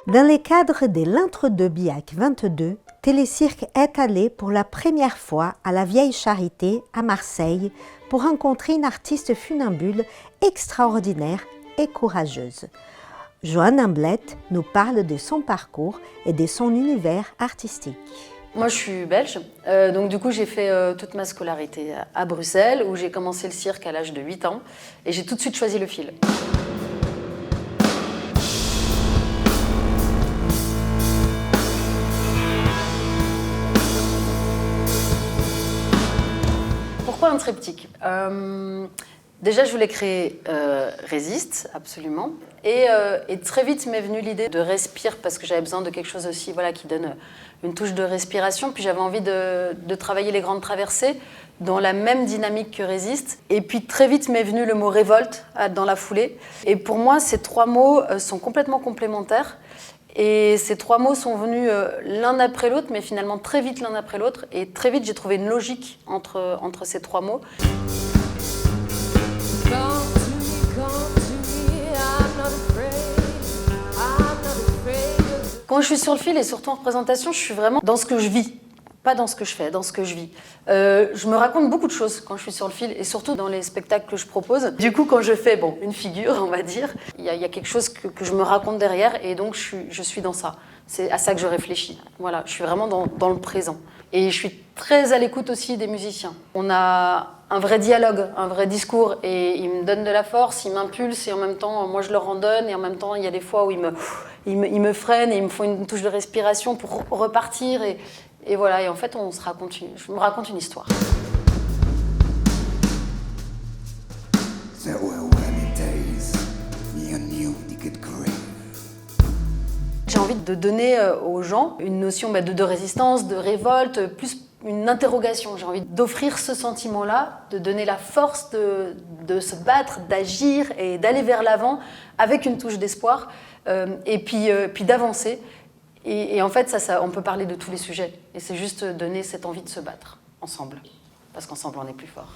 Dans les cadres de l'Entre-deux Biac 22, Télécirque est allé pour la première fois à la Vieille Charité à Marseille pour rencontrer une artiste funambule extraordinaire et courageuse. Joanne Amblette nous parle de son parcours et de son univers artistique. Moi, je suis belge, donc du coup, j'ai fait toute ma scolarité à Bruxelles, où j'ai commencé le cirque à l'âge de 8 ans, et j'ai tout de suite choisi le fil. Pourquoi un triptyque ? Déjà, je voulais créer Résiste, absolument. Et très vite m'est venue l'idée de Respire, parce que j'avais besoin de quelque chose aussi qui donne une touche de respiration. Puis j'avais envie de travailler les grandes traversées dans la même dynamique que Résiste. Et puis très vite m'est venu le mot Révolte dans la foulée. Et pour moi, ces trois mots sont complètement complémentaires. Et ces trois mots sont venus l'un après l'autre, mais finalement très vite l'un après l'autre. Et très vite, j'ai trouvé une logique entre ces trois mots. Quand je suis sur le fil et surtout en représentation, je suis vraiment dans ce que je vis. Pas dans ce que je fais, dans ce que je vis. Je me raconte beaucoup de choses quand je suis sur le fil et surtout dans les spectacles que je propose. Du coup, quand je fais une figure, on va dire, il y a quelque chose que je me raconte derrière et donc je suis dans ça. C'est à ça que je réfléchis. Voilà, je suis vraiment dans le présent. Et je suis très à l'écoute aussi des musiciens. On a un vrai dialogue, un vrai discours et ils me donnent de la force, ils m'impulsent et en même temps, moi je leur en donne et en même temps, il y a des fois où ils me freinent et ils me font une touche de respiration pour repartir et voilà, et en fait, je me raconte une histoire. J'ai envie de donner aux gens une notion de résistance, de révolte, plus une interrogation. J'ai envie d'offrir ce sentiment-là, de donner la force de se battre, d'agir et d'aller vers l'avant avec une touche d'espoir et puis d'avancer. Et en fait, ça, on peut parler de tous les sujets. Et c'est juste donner cette envie de se battre ensemble. Parce qu'ensemble, on est plus fort.